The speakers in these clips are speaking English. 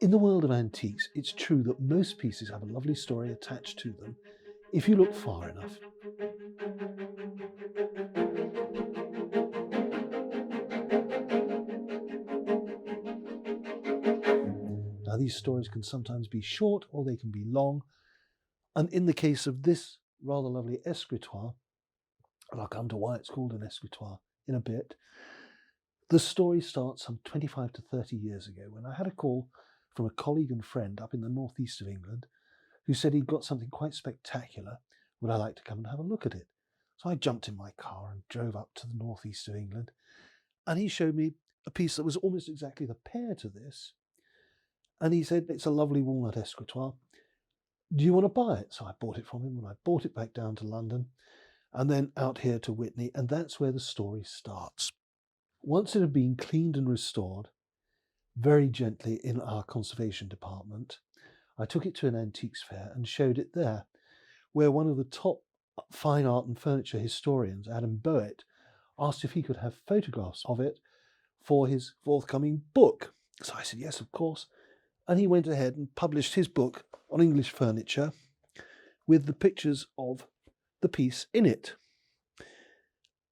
In the world of antiques, it's true that most pieces have a lovely story attached to them if you look far enough. Now, these stories can sometimes be short or they can be long. And in the case of this rather lovely escritoire, and I'll come to why it's called an escritoire in a bit, the story starts some 25 to 30 years ago when I had a call from a colleague and friend up in the northeast of England who said he'd got something quite spectacular. Would I like to come and have a look at it? So I jumped in my car and drove up to the northeast of England, and he showed me a piece that was almost exactly the pair to this. And he said, it's a lovely walnut escritoire. Do you want to buy it? So I bought it from him, and I bought it back down to London and then out here to Witney, and that's where the story starts. Once it had been cleaned and restored, very gently in our conservation department, I took it to an antiques fair and showed it there, where one of the top fine art and furniture historians, Adam Bowett, asked if he could have photographs of it for his forthcoming book. So I said, yes, of course. And he went ahead and published his book on English furniture with the pictures of the piece in it.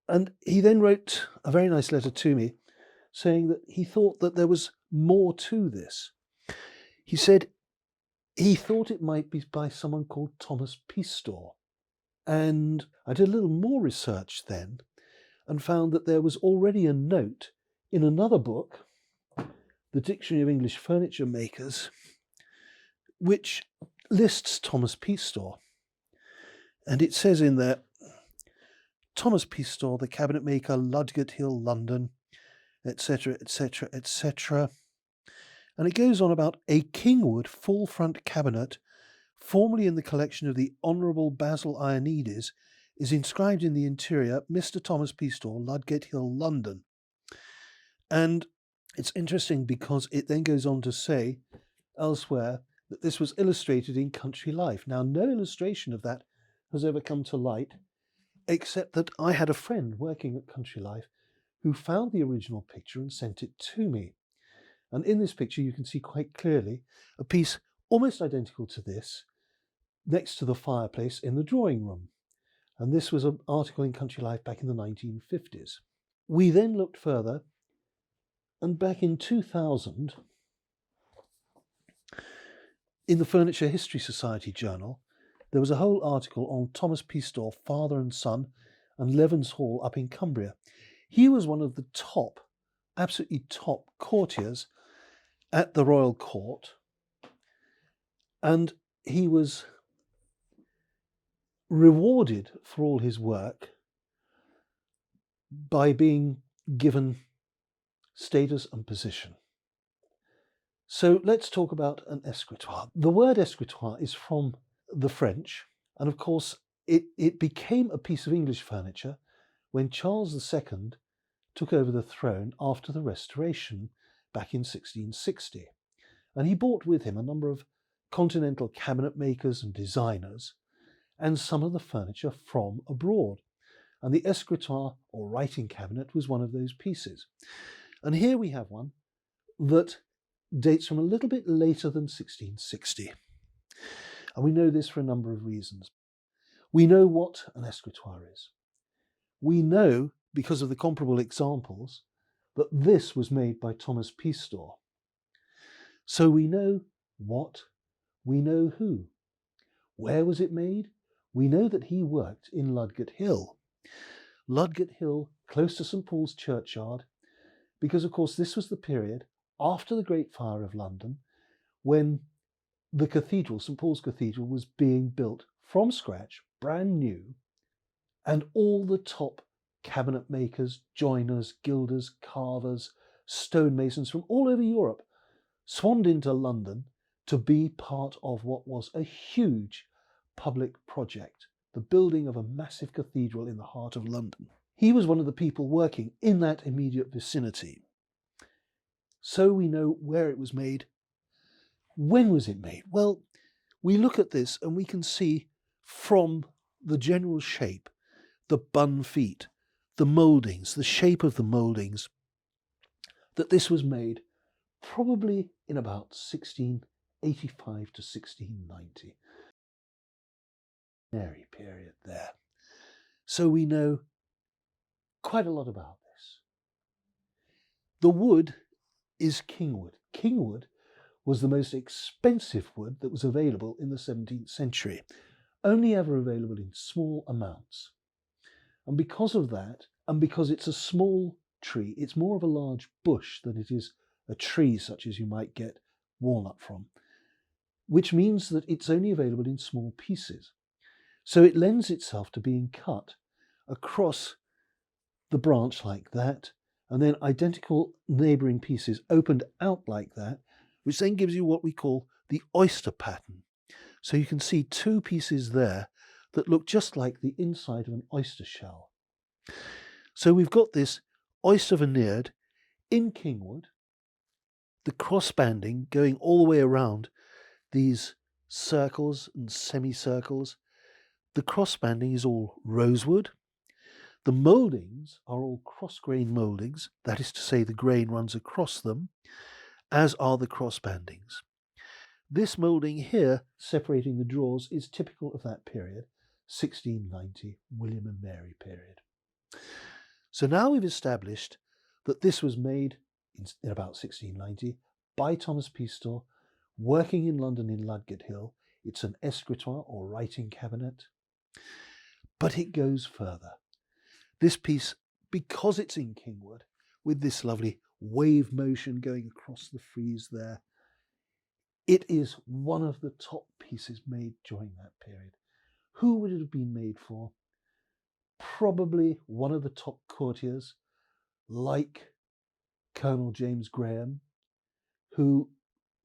And he then wrote a very nice letter to me saying that he thought that there was more to this. He said he thought it might be by someone called Thomas Pistor. And I did a little more research then and found that there was already a note in another book, the Dictionary of English Furniture Makers, which lists Thomas Pistor. And it says in there, Thomas Pistor, the cabinet maker, Ludgate Hill, London, etc., etc., etc. And it goes on about a Kingwood full front cabinet, formerly in the collection of the Honourable Basil Ionides, is inscribed in the interior, Mr. Thomas Pistor, Ludgate Hill, London. And it's interesting because it then goes on to say elsewhere that this was illustrated in Country Life. Now, no illustration of that has ever come to light, except that I had a friend working at Country Life who found the original picture and sent it to me. And in this picture, you can see quite clearly a piece almost identical to this next to the fireplace in the drawing room. And this was an article in Country Life back in the 1950s. We then looked further, and back in 2000, in the Furniture History Society journal, there was a whole article on Thomas Pistor, father and son, and Levens Hall up in Cumbria. He was one of the top, absolutely top courtiers at the royal court, and he was rewarded for all his work by being given status and position. So let's talk about an escritoire. The word escritoire is from the French, and of course it became a piece of English furniture when Charles II took over the throne after the Restoration back in 1660. And he brought with him a number of continental cabinet makers and designers and some of the furniture from abroad. And the escritoire or writing cabinet was one of those pieces. And here we have one that dates from a little bit later than 1660. And we know this for a number of reasons. We know what an escritoire is. We know, because of the comparable examples, that this was made by Thomas Pistor. So we know what, we know who. Where was it made? We know that he worked in Ludgate Hill. Ludgate Hill, close to St. Paul's Churchyard, because of course this was the period after the Great Fire of London when the cathedral, St. Paul's Cathedral, was being built from scratch, brand new, and all the top cabinet makers, joiners, gilders, carvers, stonemasons from all over Europe swanned into London to be part of what was a huge public project, the building of a massive cathedral in the heart of London. He was one of the people working in that immediate vicinity. So we know where it was made. When was it made? Well, we look at this and we can see from the general shape, the bun feet, the mouldings, the shape of the mouldings, that this was made probably in about 1685 to 1690. Mary period there. So we know quite a lot about this. The wood is Kingwood. Kingwood was the most expensive wood that was available in the 17th century, only ever available in small amounts. And because of that, and because it's a small tree, it's more of a large bush than it is a tree such as you might get walnut from, which means that it's only available in small pieces. So it lends itself to being cut across the branch like that, and then identical neighbouring pieces opened out like that, which then gives you what we call the oyster pattern. So you can see two pieces there that look just like the inside of an oyster shell. So we've got this oyster veneered in Kingwood, the cross-banding going all the way around these circles and semicircles. The cross-banding is all rosewood. The mouldings are all cross-grain mouldings, that is to say the grain runs across them, as are the cross-bandings. This moulding here, separating the drawers, is typical of that period, 1690, William and Mary period. So now we've established that this was made in about 1690 by Thomas Peastall, working in London in Ludgate Hill. It's an escritoire or writing cabinet. But it goes further. This piece, because it's in Kingwood, with this lovely wave motion going across the frieze there, it is one of the top pieces made during that period. Who would it have been made for? Probably one of the top courtiers, like Colonel James Graham, who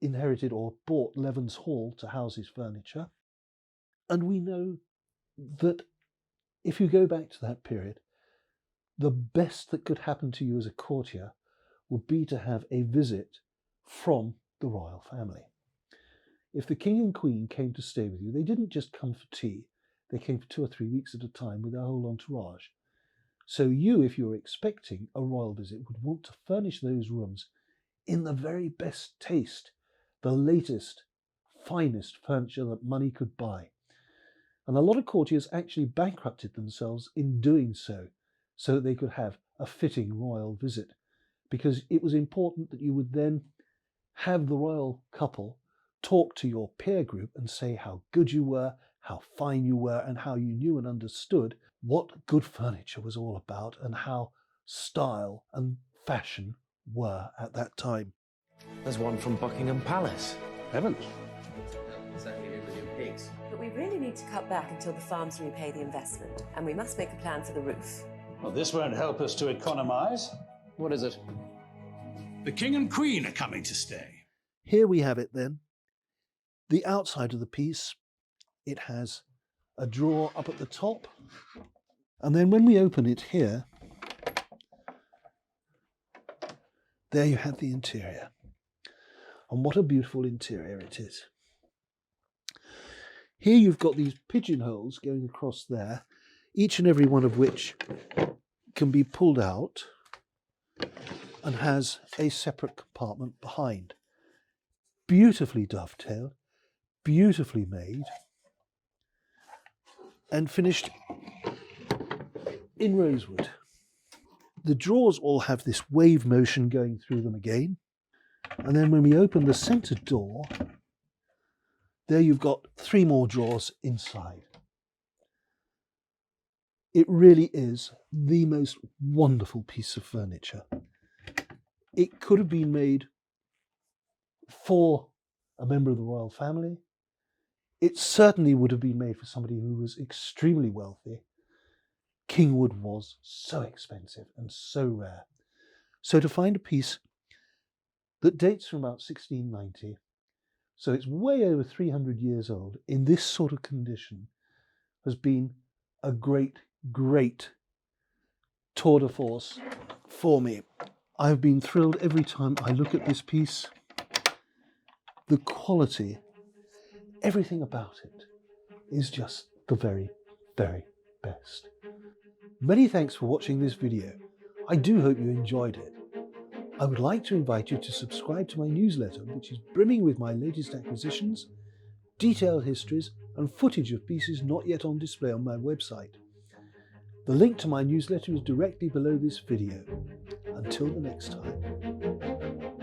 inherited or bought Leven's Hall to house his furniture. And we know that if you go back to that period, the best that could happen to you as a courtier would be to have a visit from the royal family. If the king and queen came to stay with you, they didn't just come for tea, they came for 2 or 3 weeks at a time with their whole entourage. So you, if you were expecting a royal visit, would want to furnish those rooms in the very best taste, the latest, finest furniture that money could buy. And a lot of courtiers actually bankrupted themselves in doing so that they could have a fitting royal visit, because it was important that you would then have the royal couple talk to your peer group and say how good you were, how fine you were, and how you knew and understood what good furniture was all about and how style and fashion were at that time. There's one from Buckingham Palace. Heavens. Certainly with your pigs. But we really need to cut back until the farms repay the investment, and we must make a plan for the roof. Well, this won't help us to economise. What is it? The king and queen are coming to stay. Here we have it then. The outside of the piece, it has a drawer up at the top. And then when we open it here, there you have the interior. And what a beautiful interior it is. Here you've got these pigeonholes going across there, each and every one of which can be pulled out and has a separate compartment behind. Beautifully dovetailed, beautifully made, and finished in rosewood. The drawers all have this wave motion going through them again. And then when we open the centre door, there you've got 3 more drawers inside. It really is the most wonderful piece of furniture. It could have been made for a member of the royal family. It certainly would have been made for somebody who was extremely wealthy. Kingwood was so expensive and so rare. So to find a piece that dates from about 1690, so it's way over 300 years old, in this sort of condition, has been a great, great tour de force for me. I've been thrilled every time I look at this piece. The quality, everything about it is just the very, very best. Many thanks for watching this video. I do hope you enjoyed it. I would like to invite you to subscribe to my newsletter, which is brimming with my latest acquisitions, detailed histories, and footage of pieces not yet on display on my website. The link to my newsletter is directly below this video. Until the next time.